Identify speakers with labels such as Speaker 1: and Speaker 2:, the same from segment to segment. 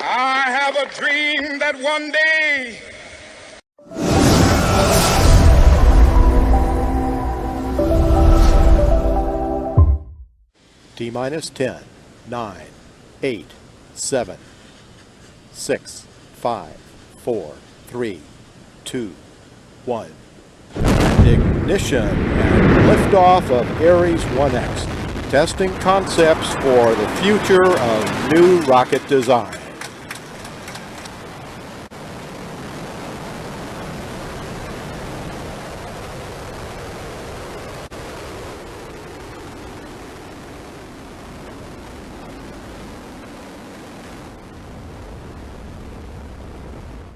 Speaker 1: I have a dream that one day
Speaker 2: T minus 10, 9, 8, 7, 6, 5, 4, 3, 2, 1. And ignition and liftoff of Ares 1X, testing concepts for the future of new rocket design.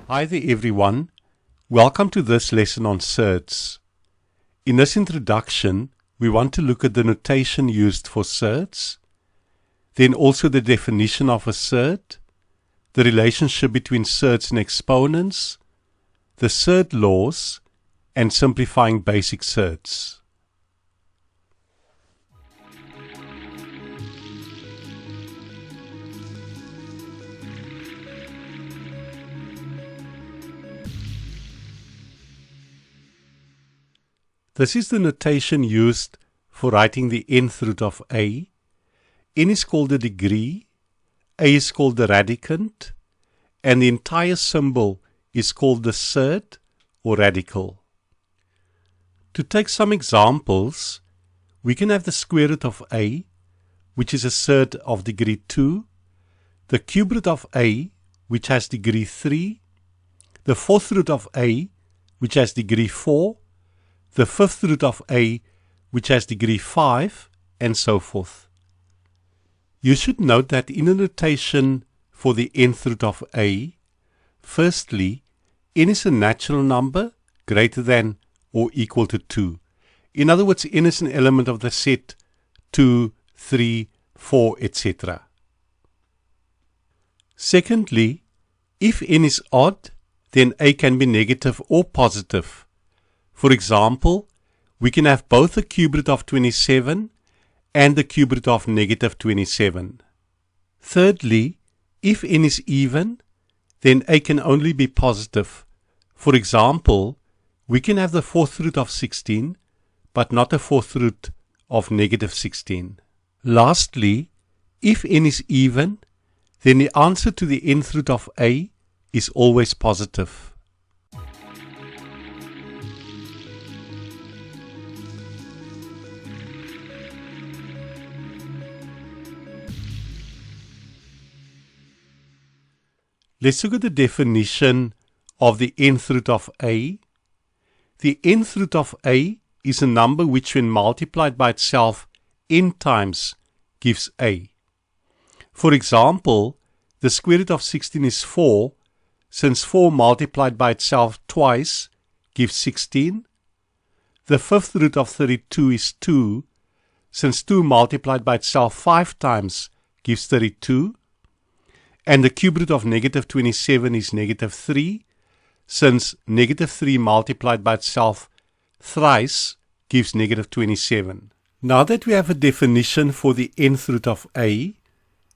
Speaker 3: Hi there everyone, welcome to this lesson on certs. In this introduction, we want to look at the notation used for certs, then also the definition of a cert, the relationship between certs and exponents, the cert laws, and simplifying basic certs. This is the notation used for writing the nth root of a. N is called the degree, a is called the radicand, and the entire symbol is called the cert or radical. To take some examples, we can have the square root of a, which is a cert of degree 2, the cube root of a, which has degree 3, the fourth root of a, which has degree 4, the fifth root of a, which has degree 5, and so forth. You should note that in a notation for the nth root of a, firstly, n is a natural number greater than or equal to 2. In other words, n is an element of the set 2, 3, 4, etc. Secondly, if n is odd, then a can be negative or positive. For example, we can have both the cube root of 27 and the cube root of negative 27. Thirdly, if n is even, then a can only be positive. For example, we can have the fourth root of 16, but not the fourth root of negative 16. Lastly, if n is even, then the answer to the nth root of a is always positive. Let's look at the definition of the nth root of a. The nth root of a is a number which, when multiplied by itself n times, gives a. For example, the square root of 16 is 4, since 4 multiplied by itself twice gives 16. The fifth root of 32 is 2, since 2 multiplied by itself 5 times gives 32. And the cube root of negative 27 is negative 3, since negative 3 multiplied by itself thrice gives negative 27. Now that we have a definition for the nth root of a,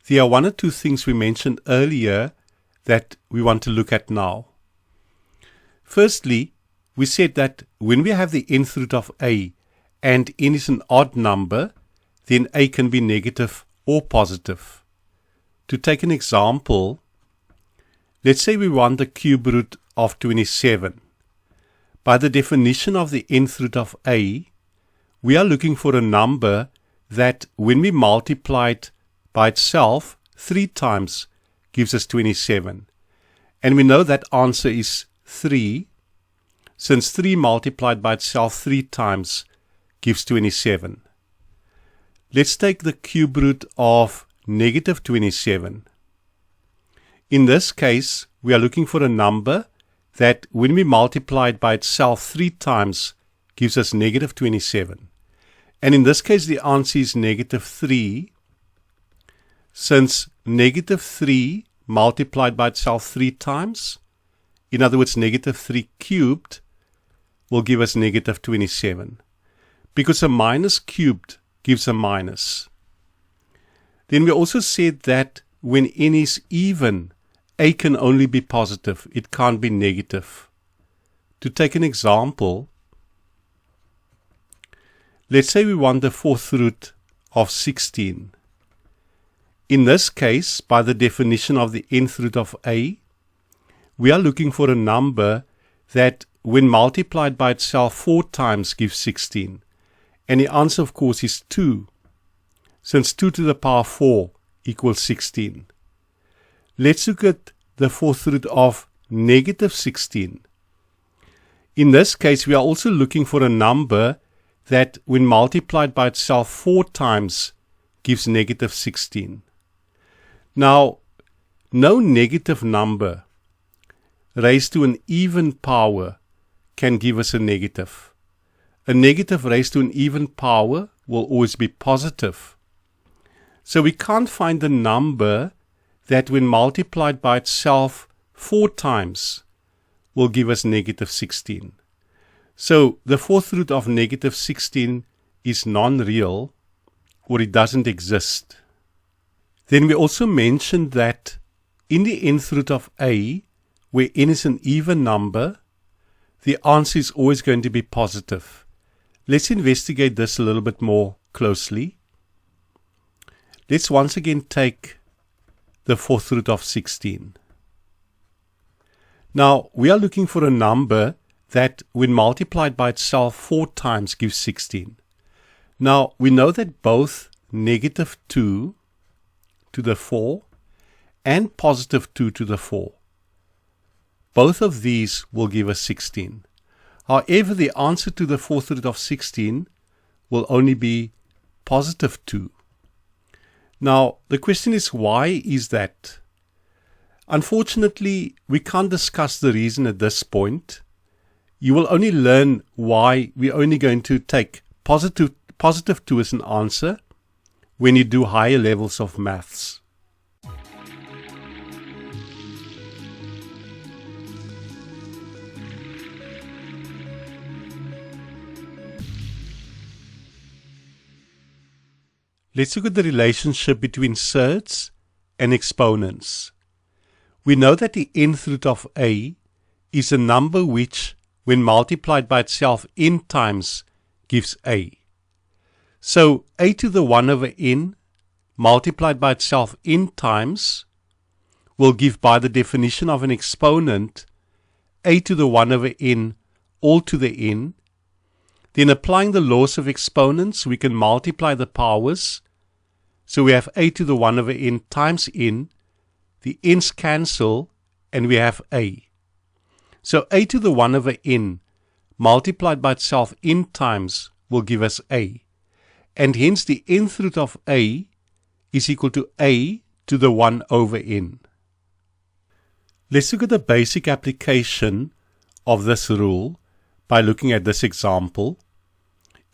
Speaker 3: there are one or two things we mentioned earlier that we want to look at now. Firstly, we said that when we have the nth root of a and n is an odd number, then a can be negative or positive. To take an example, let's say we want the cube root of 27. By the definition of the nth root of a, we are looking for a number that, when we multiply it by itself 3 times, gives us 27. And we know that answer is 3, since 3 multiplied by itself 3 times gives 27. Let's take the cube root of negative 27. In this case, we are looking for a number that, when we multiply it by itself 3 times, gives us negative 27. And in this case, the answer is negative 3, since negative 3 multiplied by itself 3 times, in other words, negative 3 cubed, will give us negative 27. Because a minus cubed gives a minus. Then we also said that when n is even, a can only be positive. It can't be negative. To take an example, let's say we want the fourth root of 16. In this case, by the definition of the nth root of a, we are looking for a number that, when multiplied by itself 4 times, gives 16. And the answer, of course, is 2, since 2 to the power 4 equals 16. Let's look at the fourth root of negative 16. In this case, we are also looking for a number that, when multiplied by itself 4 times, gives negative 16. Now, no negative number raised to an even power can give us a negative. A negative raised to an even power will always be positive. So we can't find a number that, when multiplied by itself 4 times, will give us negative 16. So the fourth root of negative 16 is non-real, or it doesn't exist. Then we also mentioned that in the nth root of a, where n is an even number, the answer is always going to be positive. Let's investigate this a little bit more closely. Let's once again take the fourth root of 16. Now, we are looking for a number that, when multiplied by itself 4 times, gives 16. Now, we know that both negative 2 to the 4 and positive 2 to the 4, both of these will give us 16. However, the answer to the fourth root of 16 will only be positive 2. Now, the question is, why is that? Unfortunately, we can't discuss the reason at this point. You will only learn why we're only going to take positive 2 as an answer when you do higher levels of maths. Let's look at the relationship between surds and exponents. We know that the nth root of a is a number which, when multiplied by itself n times, gives a. So a to the 1 over n multiplied by itself n times will give, by the definition of an exponent, a to the 1 over n all to the n. Then, applying the laws of exponents, we can multiply the powers. So we have a to the 1 over n times n. The n's cancel, and we have a. So a to the 1 over n multiplied by itself n times will give us a. And hence the nth root of a is equal to a to the 1 over n. Let's look at the basic application of this rule by looking at this example.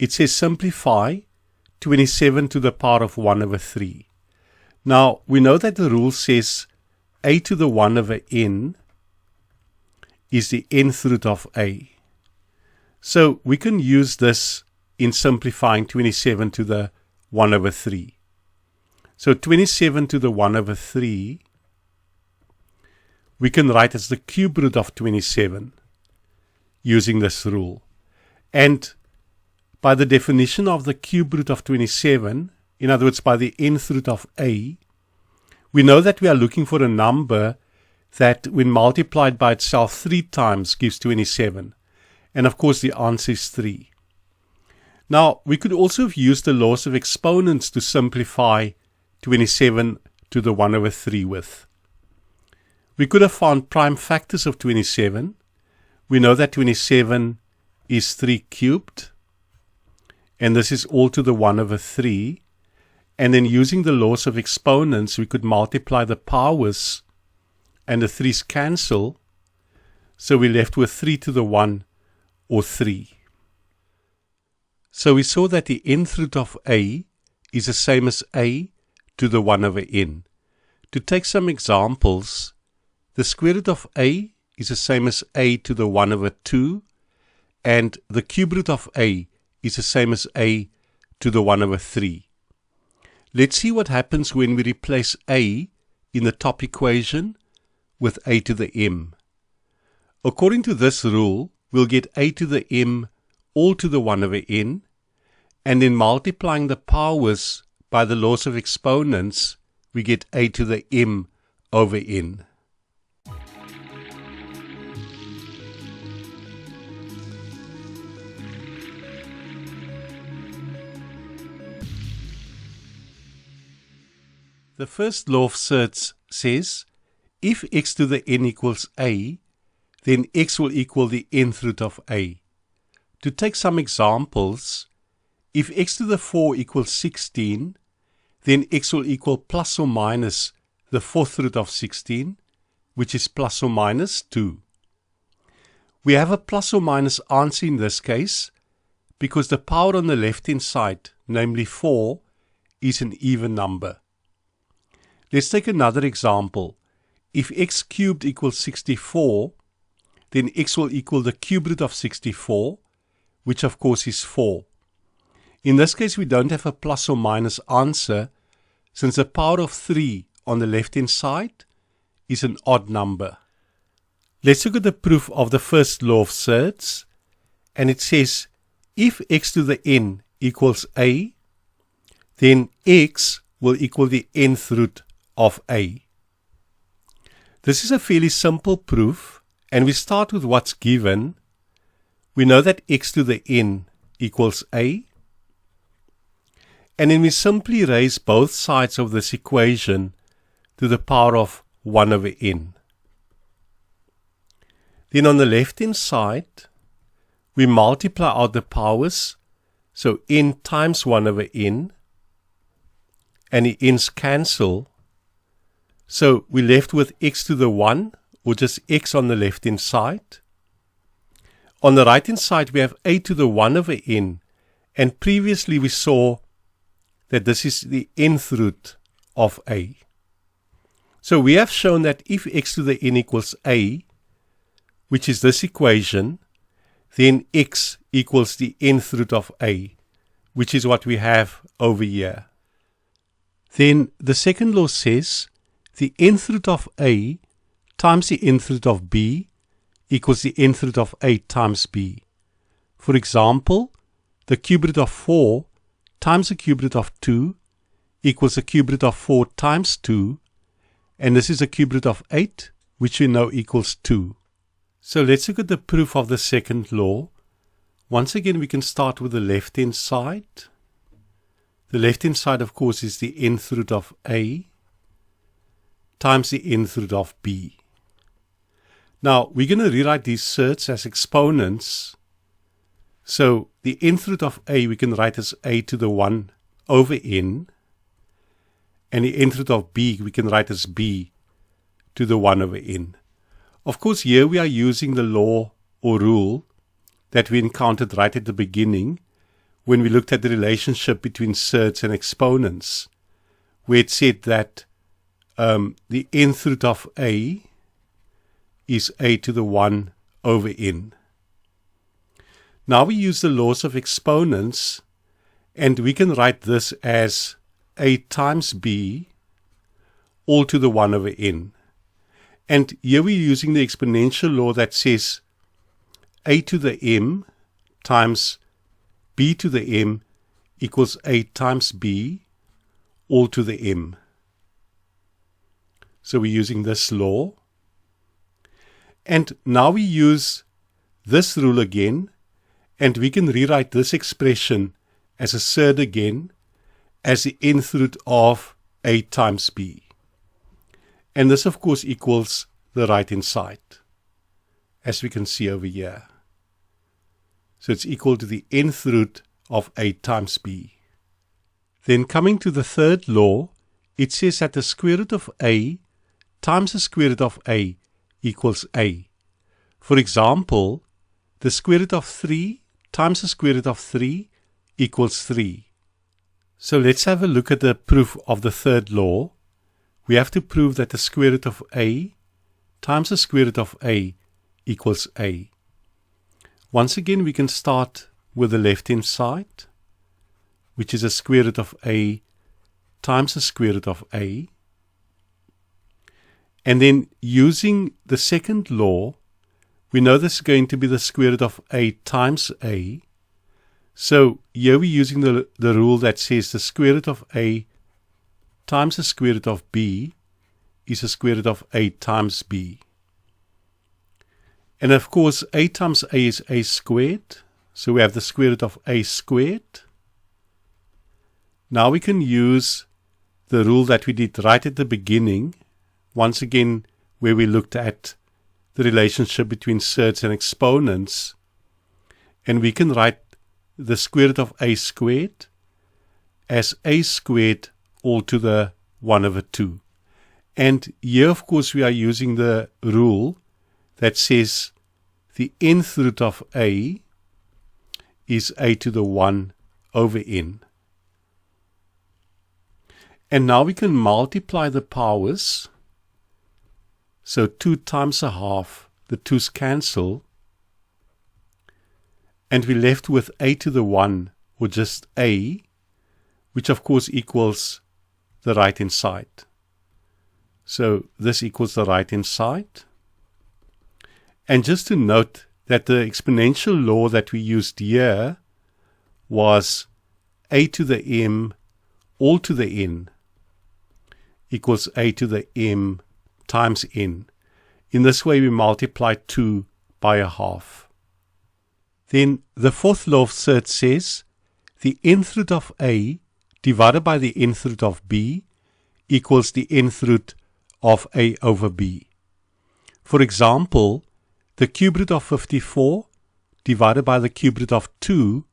Speaker 3: It says simplify 27 to the power of 1 over 3. Now, we know that the rule says a to the 1 over n is the nth root of a. So we can use this in simplifying 27 to the 1 over 3. So 27 to the 1 over 3 we can write as the cube root of 27 using this rule. And by the definition of the cube root of 27, in other words, by the nth root of a, we know that we are looking for a number that, when multiplied by itself 3 times, gives 27. And of course, the answer is 3. Now, we could also have used the laws of exponents to simplify 27 to the 1 over 3 with. We could have found prime factors of 27. We know that 27 is 3 cubed. And this is all to the 1 over 3. And then, using the laws of exponents, we could multiply the powers, and the 3's cancel. So we're left with 3 to the 1, or 3. So we saw that the nth root of a is the same as a to the 1 over n. To take some examples, the square root of a is the same as a to the 1 over 2, and the cube root of a is the same as a to the 1 over 3. Let's see what happens when we replace a in the top equation with a to the m. According to this rule, we'll get a to the m all to the 1 over n, and then multiplying the powers by the laws of exponents, we get a to the m over n. The first law of Certs says, if x to the n equals a, then x will equal the nth root of a. To take some examples, if x to the 4 equals 16, then x will equal plus or minus the 4th root of 16, which is plus or minus 2. We have a plus or minus answer in this case because the power on the left-hand side, namely 4, is an even number. Let's take another example. If x cubed equals 64, then x will equal the cube root of 64, which of course is 4. In this case, we don't have a plus or minus answer, since the power of 3 on the left-hand side is an odd number. Let's look at the proof of the first law of Certs, and it says, if x to the n equals a, then x will equal the nth root of a. This is a fairly simple proof, and we start with what's given. We know that x to the n equals a, and then we simply raise both sides of this equation to the power of 1 over n. Then on the left-hand side, we multiply out the powers, so n times 1 over n, and the n's cancel. So we're left with x to the 1, or just x on the left-hand side. On the right-hand side, we have a to the 1 over n, and previously we saw that this is the nth root of a. So we have shown that if x to the n equals a, which is this equation, then x equals the nth root of a, which is what we have over here. Then the second law says, the nth root of a times the nth root of b equals the nth root of a times b. For example, the cube root of 4 times the cube root of 2 equals the cube root of 4 times 2, and this is the cube root of 8, which we know equals 2. So let's look at the proof of the second law. Once again, we can start with the left-hand side. The left-hand side, of course, is the nth root of a times the nth root of b. Now, we're going to rewrite these certs as exponents. So, the nth root of a we can write as a to the 1 over n. And the nth root of b we can write as b to the 1 over n. Of course, here we are using the law or rule that we encountered right at the beginning when we looked at the relationship between certs and exponents, where it said that the nth root of a is a to the 1 over n. Now we use the laws of exponents, and we can write this as a times b all to the 1 over n. And here we're using the exponential law that says a to the m times b to the m equals a times b all to the m. So we're using this law. And now we use this rule again, and we can rewrite this expression as a cert again as the nth root of a times b. And this, of course, equals the right-hand side, as we can see over here. So it's equal to the nth root of a times b. Then coming to the third law, it says that the square root of a times the square root of a equals a. For example, the square root of 3 times the square root of 3 equals 3. So let's have a look at the proof of the third law. We have to prove that the square root of a times the square root of a equals a. Once again, we can start with the left-hand side, which is the square root of a times the square root of a. And then using the second law, we know this is going to be the square root of a times a. So here we're using the rule that says the square root of a times the square root of b is the square root of a times b. And of course, a times a is a squared. So we have the square root of a squared. Now we can use the rule that we did right at the beginning, once again, where we looked at the relationship between surds and exponents. And we can write the square root of a squared as a squared all to the 1 over 2. And here, of course, we are using the rule that says the nth root of a is a to the 1 over n. And now we can multiply the powers. So 2 times a half, the 2's cancel. And we're left with a to the 1, or just a, which of course equals the right-hand side. So this equals the right-hand side. And just to note that the exponential law that we used here was a to the m all to the n equals a to the m times n. In this way we multiply 2 by a half. Then the fourth law of Surds says the nth root of a divided by the nth root of b equals the nth root of a over b. For example, the cube root of 54 divided by the cube root of 2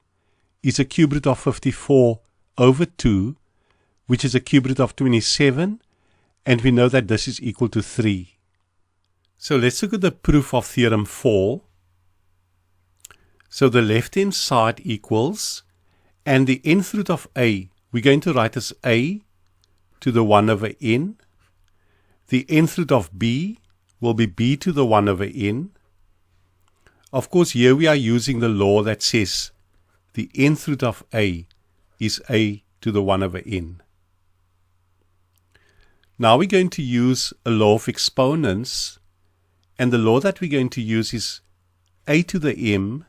Speaker 3: is a cube root of 54 over 2, which is a cube root of 27, and we know that this is equal to 3. So let's look at the proof of theorem 4. So the left-hand side equals, and the nth root of a, we're going to write as a to the 1 over n. The nth root of b will be b to the 1 over n. Of course, here we are using the law that says the nth root of a is a to the 1 over n. Now we're going to use a law of exponents, and the law that we're going to use is a to the m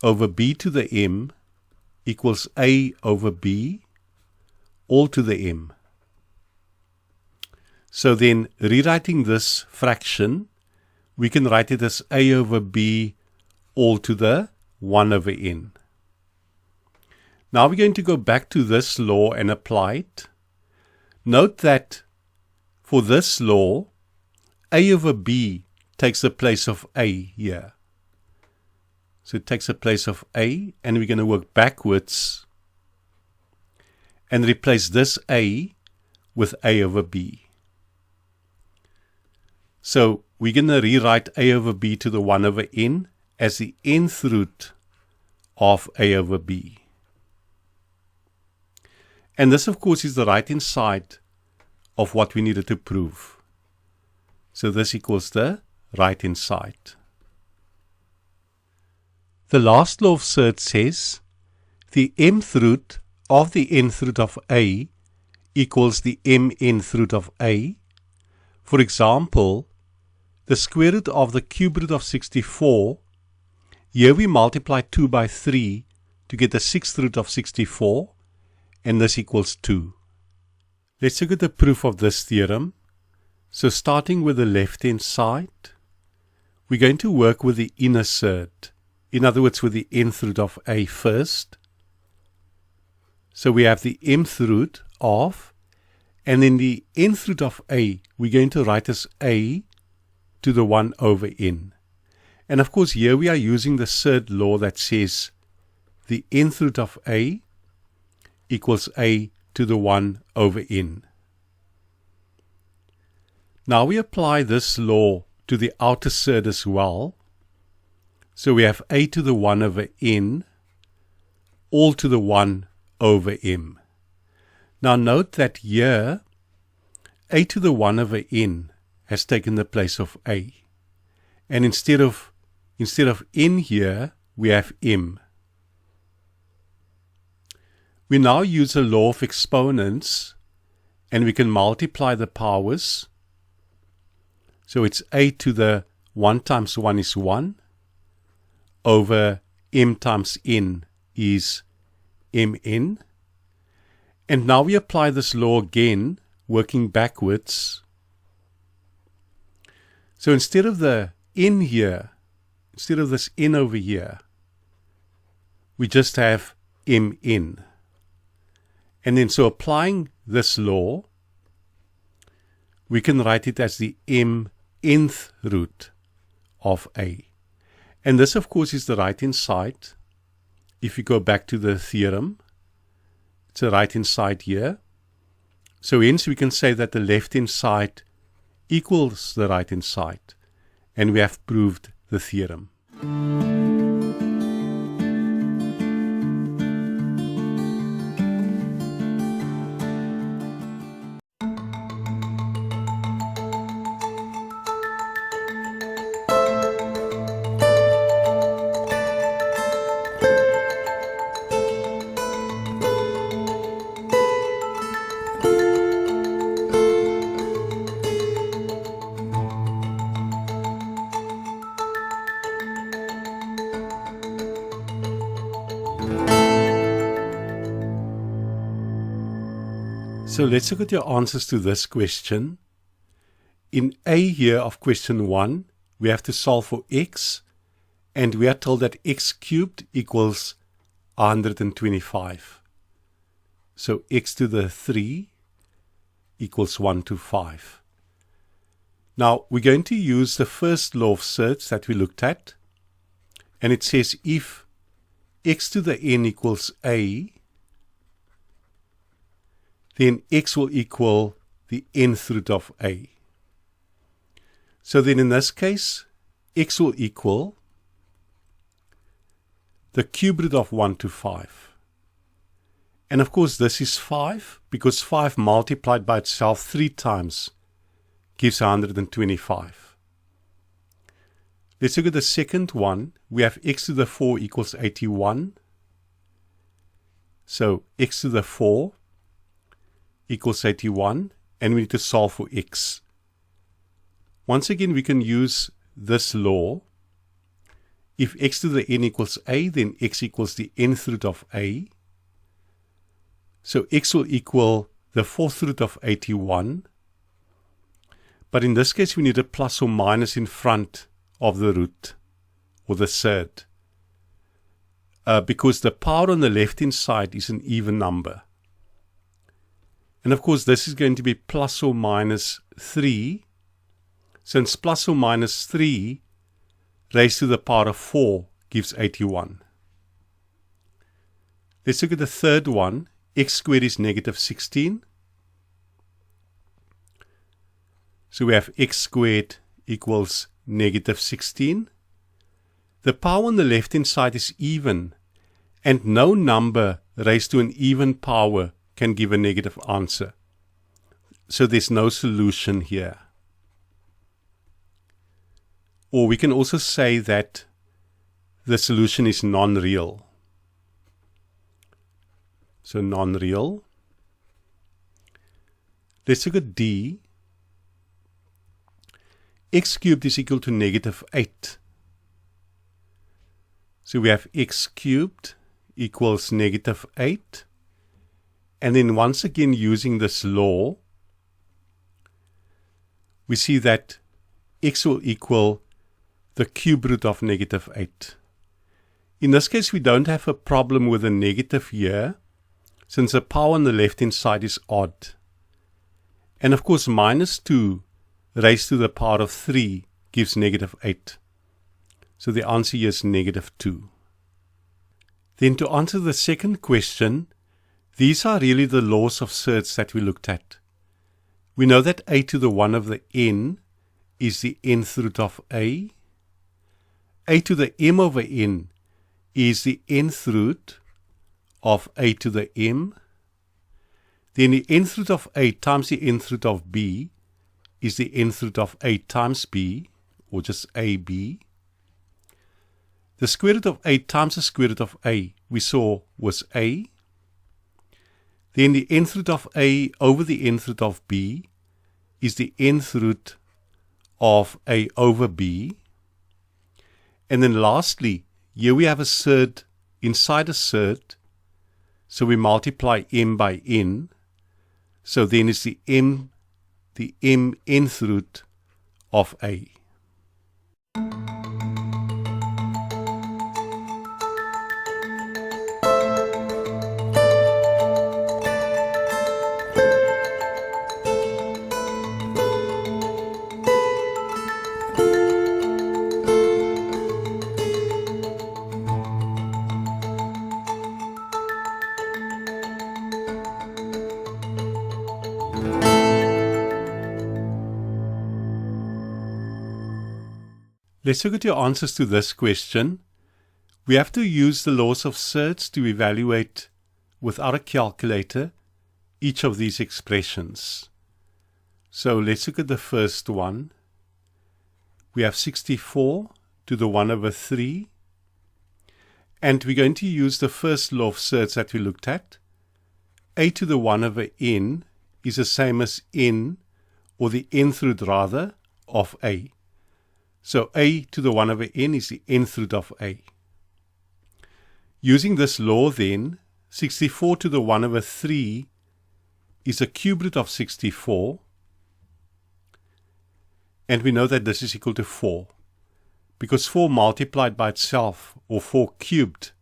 Speaker 3: over b to the m equals a over b all to the m. So then, rewriting this fraction, we can write it as a over b all to the 1 over n. Now we're going to go back to this law and apply it. Note that for this law, a over b takes the place of a here. So it takes the place of a, and we're going to work backwards and replace this a with a over b. So we're going to rewrite a over b to the 1 over n as the nth root of a over b. And this, of course, is the right-hand side of what we needed to prove. So this equals the right-hand side. The last law of Surds says the mth root of the nth root of a equals the mnth root of a. For example, the square root of the cube root of 64, here we multiply 2 by 3 to get the 6th root of 64, and this equals 2. Let's look at the proof of this theorem. So starting with the left-hand side, we're going to work with the inner surd. In other words, with the nth root of a first. So we have the mth root of, and then the nth root of a, we're going to write as a to the 1 over n. And of course, here we are using the surd law that says the nth root of a equals a to the 1 over n. Now we apply this law to the outer surd as well. So we have a to the 1 over n all to the 1 over m. Now note that here a to the 1 over n has taken the place of a. And instead of n here, we have m. We now use a law of exponents, and we can multiply the powers. So it's a to the 1 times 1 is 1 over m times n is mn. And now we apply this law again, working backwards. So instead of the n here, instead of this n over here, we just have mn. And then so applying this law, we can write it as the mnth root of a. And this, of course, is the right-hand side. If you go back to the theorem, it's the right-hand side here. So hence we can say that the left-hand side equals the right-hand side. And we have proved the theorem. So let's look at your answers to this question. In A here of question 1, we have to solve for x, and we are told that x cubed equals 125. So x to the 3 equals 125. Now we're going to use the first law of Certs that we looked at, and it says if x to the n equals a, then x will equal the nth root of a. So then in this case, x will equal the cube root of 125. And of course this is 5, because 5 multiplied by itself 3 times gives 125. Let's look at the second one. We have x to the 4 equals 81. So x to the 4 equals 81, and we need to solve for x. Once again, we can use this law. If x to the n equals a, then x equals the nth root of a. So x will equal the fourth root of 81. But in this case, we need a plus or minus in front of the root, or the surd, because the power on the left-hand side is an even number. And of course, this is going to be plus or minus 3, since plus or minus 3 raised to the power of 4 gives 81. Let's look at the third one. X squared is negative 16. So we have x squared equals negative 16. The power on the left-hand side is even, and no number raised to an even power can give a negative answer. So there's no solution here. Or we can also say that the solution is non-real. So non-real. Let's look at D. X cubed is equal to negative 8. So we have x cubed equals negative 8. And then once again, using this law, we see that x will equal the cube root of negative 8. In this case, we don't have a problem with a negative here, since the power on the left-hand side is odd. And of course, minus 2 raised to the power of 3 gives negative 8. So the answer here is negative 2. Then to answer the second question, these are really the laws of Certs that we looked at. We know that a to the 1 of the n is the nth root of a. A to the m over n is the nth root of a to the m. Then the nth root of a times the nth root of b is the nth root of a times b, or just ab. The square root of a times the square root of a we saw was a. Then the nth root of a over the nth root of b is the nth root of A over B. And then lastly, here we have a surd inside a surd, so we multiply m by n. So then it's the m nth root of A. Let's look at your answers to this question. We have to use the laws of surds to evaluate, without a calculator, each of these expressions. So let's look at the first one. We have 64 to the 1 over 3. And we're going to use the first law of surds that we looked at. A to the 1 over n is the same as n, or the nth root rather, of A. So A to the 1 over n is the nth root of A. Using this law then, 64 to the 1 over 3 is a cube root of 64. And we know that this is equal to 4. Because 4 multiplied by itself, or 4 cubed,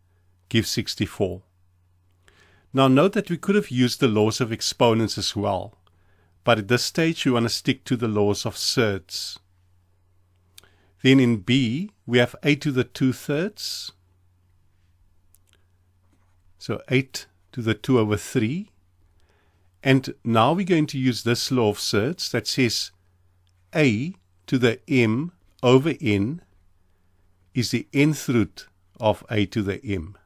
Speaker 3: gives 64. Now note that we could have used the laws of exponents as well. But at this stage we want to stick to the laws of surds. Then in B, we have 8 to the 2/3. So 8 to the 2 over 3. And now we're going to use this law of surds that says A to the m over n is the nth root of A to the m.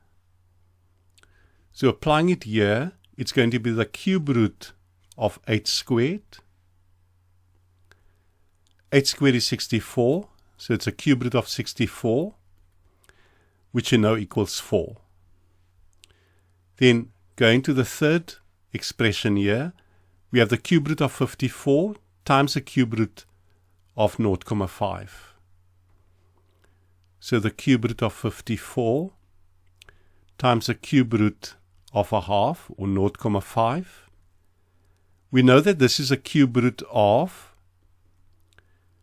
Speaker 3: So applying it here, it's going to be the cube root of 8 squared. 8 squared is 64. So it's a cube root of 64, which you know equals 4. Then going to the third expression here, we have the cube root of 54 times the cube root of 0.5. So the cube root of 54 times the cube root of a half, or 0.5. We know that this is a cube root of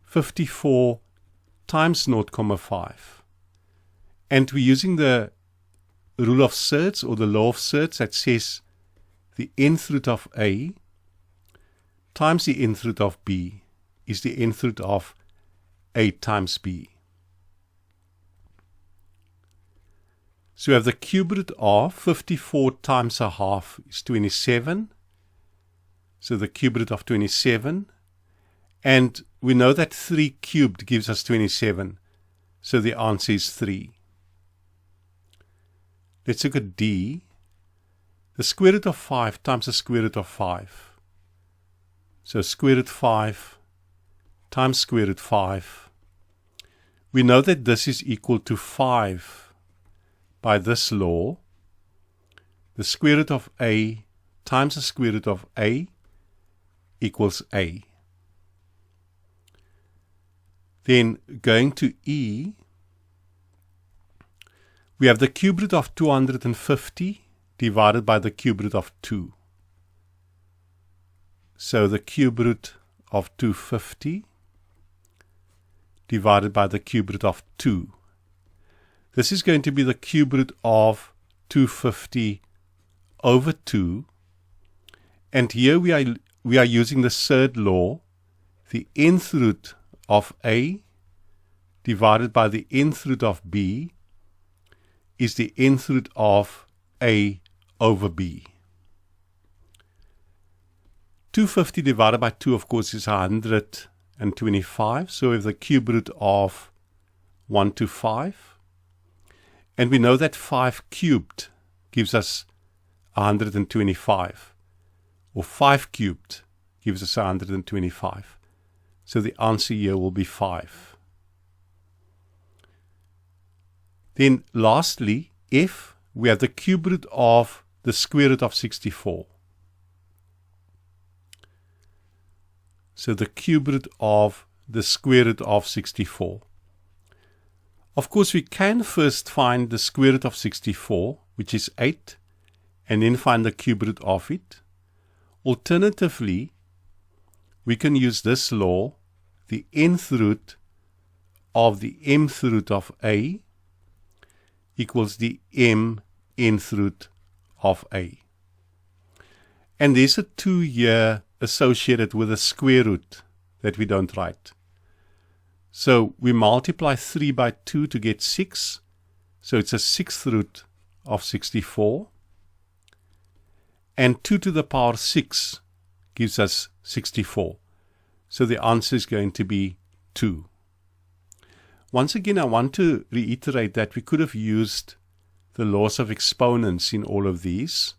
Speaker 3: 54 times 0.5. And we're using the rule of surds, or the law of surds, that says the nth root of A times the nth root of B is the nth root of A times B. So we have the cube root of 54 times a half is 27. So the cube root of 27. And we know that 3 cubed gives us 27. So the answer is 3. Let's look at D. The square root of 5 times the square root of 5. So square root 5 times square root 5. We know that this is equal to 5 by this law. The square root of A times the square root of A equals A. Then going to E, we have the cube root of 250 divided by the cube root of 2. So the cube root of 250 divided by the cube root of 2. This is going to be the cube root of 250 over 2. And here we are using the surd law, the nth root of A divided by the nth root of B is the nth root of A over B. 250 divided by 2, of course, is 125. So we have the cube root of 125. And we know that 5 cubed gives us 125. Or 5 cubed gives us 125. So the answer here will be 5. Then lastly, F, we have the cube root of the square root of 64. So the cube root of the square root of 64. Of course, we can first find the square root of 64, which is 8, and then find the cube root of it. Alternatively, we can use this law, the nth root of the mth root of a equals the nth root of a. And there's a 2 here associated with a square root that we don't write. So we multiply 3 by 2 to get 6. So it's a 6th root of 64. And 2 to the power 6 gives us 64. So the answer is going to be 2. Once again, I want to reiterate that we could have used the laws of exponents in all of these.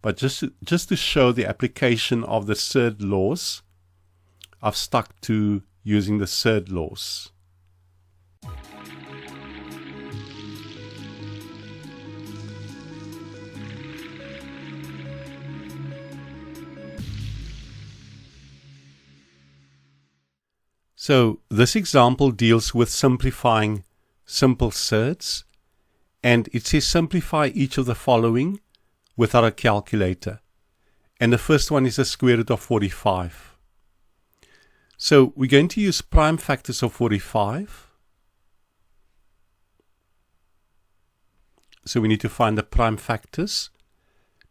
Speaker 3: But just to show the application of the surd laws, I've stuck to using the surd laws. So this example deals with simplifying simple surds, and it says simplify each of the following without a calculator. And the first one is the square root of 45. So we're going to use prime factors of 45. So we need to find the prime factors.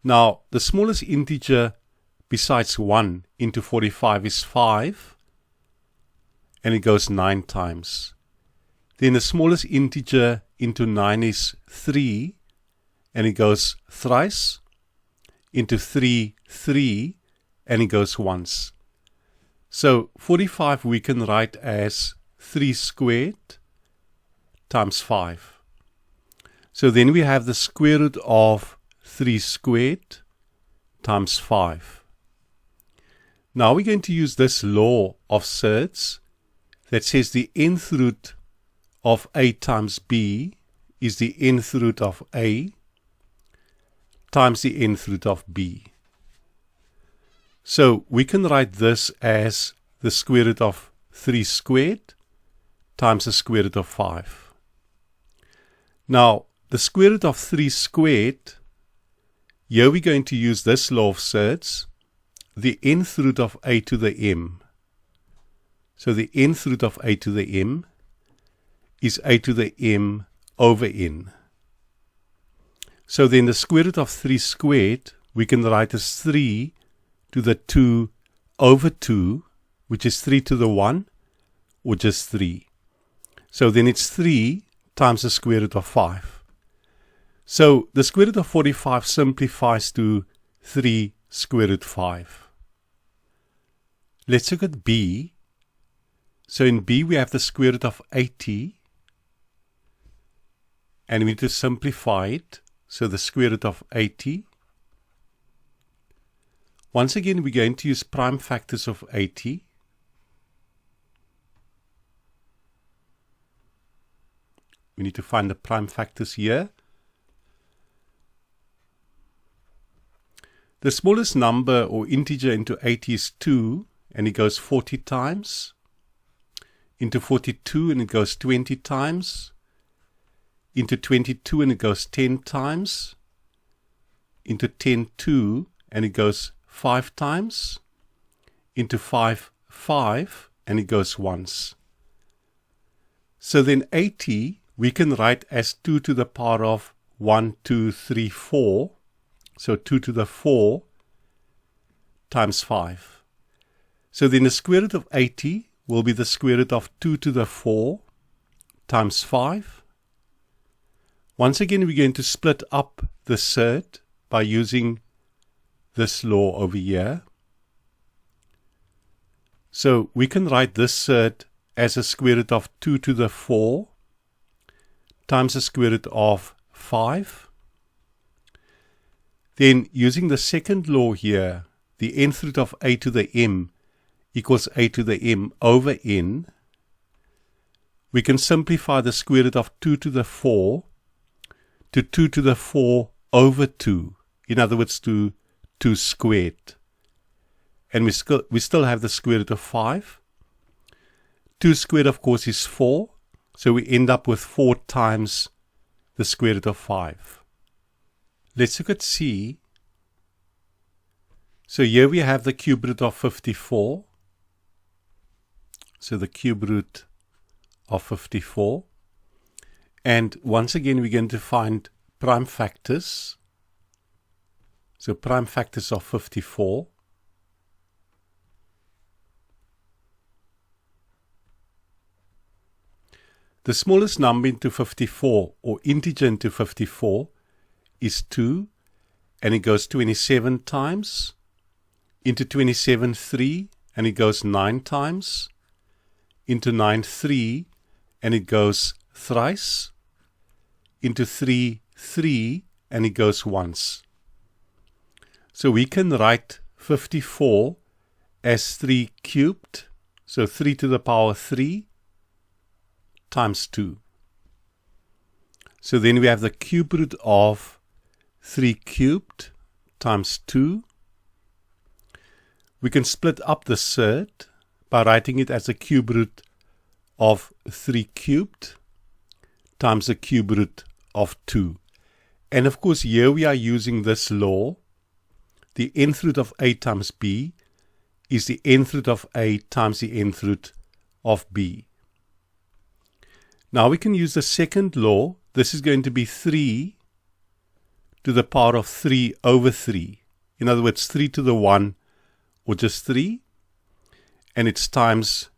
Speaker 3: Now, the smallest integer besides 1 into 45 is 5. And it goes 9 times. Then the smallest integer into 9 is 3. And it goes thrice. Into 3, 3. And it goes once. So 45 we can write as 3 squared times 5. So then we have the square root of 3 squared times 5. Now we're going to use this law of surds that says the nth root of a times b is the nth root of a times the nth root of b. So we can write this as the square root of 3 squared times the square root of 5. Now, the square root of 3 squared, here we're going to use this law of surds, the nth root of a to the m. So the nth root of a to the m is a to the m over n. So then the square root of 3 squared we can write as 3 to the 2 over 2, which is 3 to the 1, or just 3. So then it's 3 times the square root of 5. So the square root of 45 simplifies to 3 square root 5. Let's look at b. So in b we have the square root of 80. And we need to simplify it. So the square root of 80. Once again, we're going to use prime factors of 80. We need to find the prime factors here. The smallest number or integer into 80 is 2, and it goes 40 times. Into 42, and it goes 20 times. Into 22, and it goes 10 times. Into 10, 2, and it goes 5 times. Into 5, 5, and it goes once. So then 80 we can write as 2 to the power of 1, 2, 3, 4. So 2 to the 4 times 5. So then the square root of 80 will be the square root of 2 to the 4 times 5. Once again, we're going to split up the surd by using this law over here. So we can write this surd as a square root of 2 to the 4 times the square root of 5. Then using the second law here, the nth root of a to the m equals a to the m over n. We can simplify the square root of 2 to the 4 to 2 to the 4 over 2. In other words, to 2 squared. And we still have the square root of 5. 2 squared, of course, is 4. So we end up with 4 times the square root of 5. Let's look at C. So here we have the cube root of 54. So the cube root of 54. And once again, we're going to find prime factors. So prime factors of 54. The smallest number into 54, or integer into 54, is 2, and it goes 27 times. Into 27, 3, and it goes 9 times. Into 9, 3, and it goes thrice. Into 3, 3, and it goes once. So we can write 54 as 3 cubed, so 3 to the power 3 times 2. So then we have the cube root of 3 cubed times 2. We can split up the surd by writing it as a cube root of 3 cubed times the cube root of 2. And of course here we are using this law. The nth root of a times b is the nth root of a times the nth root of b. Now we can use the second law. This is going to be 3 to the power of 3 over 3. In other words, 3 to the 1, or just 3. And it's times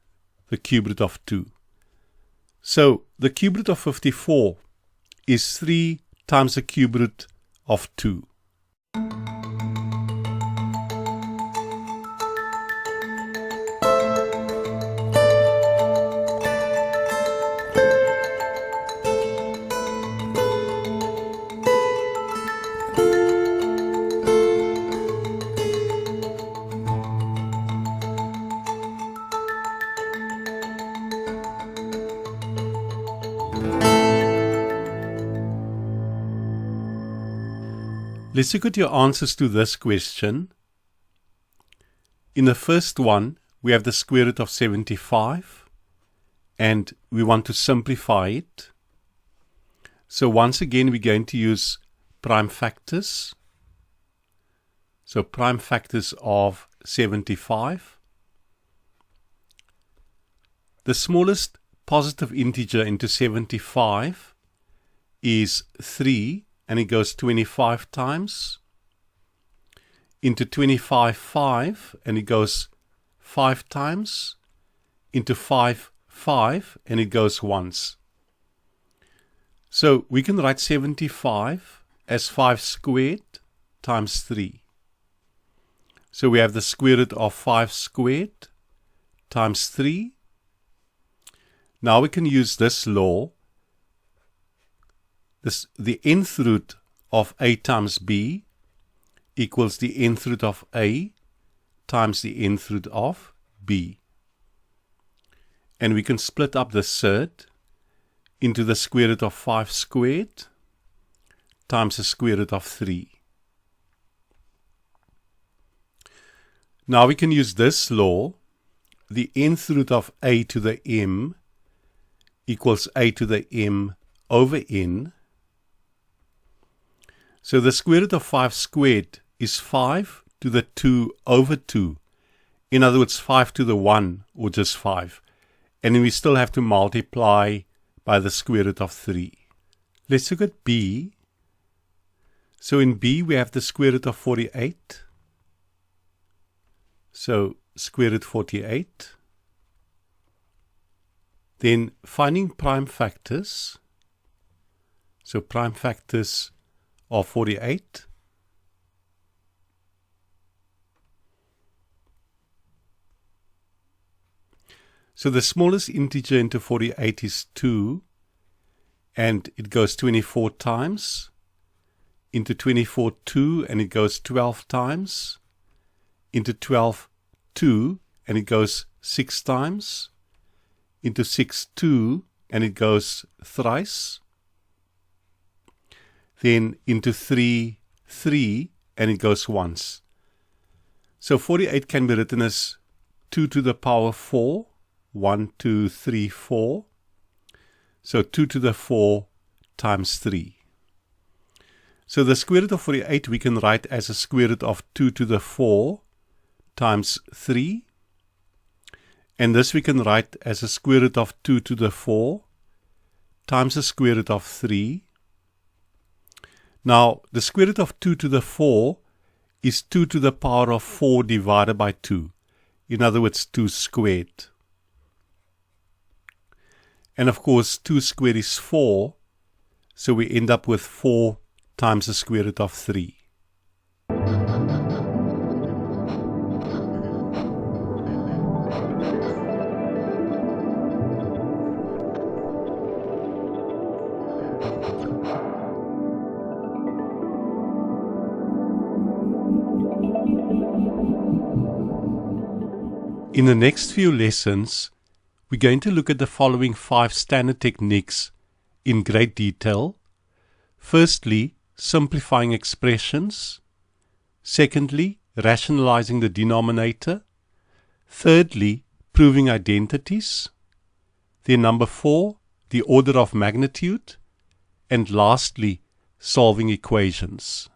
Speaker 3: the cube root of 2. So the cube root of 54 is 3 times the cube root of 2. Let's look at your answers to this question. In the first one, we have the square root of 75, and we want to simplify it. So once again, we're going to use prime factors. So prime factors of 75. The smallest positive integer into 75 is 3. And it goes 25 times. Into 25, 5, and it goes 5 times. Into 5, 5, and it goes once. So we can write 75 as 5 squared times 3. So we have the square root of 5 squared times 3. Now we can use this law. The nth root of a times b equals the nth root of a times the nth root of b. And we can split up the surd into the square root of 5 squared times the square root of 3. Now we can use this law. The nth root of a to the m equals a to the m over n. So the square root of 5 squared is 5 to the 2 over 2. In other words, 5 to the 1, or just 5. And then we still have to multiply by the square root of 3. Let's look at b. So in b we have the square root of 48. So square root 48. Then finding prime factors. So prime factors of 48. So the smallest integer into 48 is 2, and it goes 24 times. Into 24, 2, and it goes 12 times. Into 12, 2, and it goes 6 times. Into 6, 2, and it goes thrice. Then into 3, 3, and it goes once. So 48 can be written as 2 to the power 4 1, 2, 3, 4. So 2 to the 4 times 3. So the square root of 48 we can write as a square root of 2 to the 4 times 3. And this we can write as a square root of 2 to the 4 times the square root of 3. Now, the square root of 2 to the 4 is 2 to the power of 4 divided by 2. In other words, 2 squared. And of course, 2 squared is 4, so we end up with 4 times the square root of 3. In the next few lessons, we're going to look at the following 5 Stannah techniques in great detail. Firstly, simplifying expressions. Secondly, rationalizing the denominator. Thirdly, proving identities. Then number 4, the order of magnitude. And lastly, solving equations.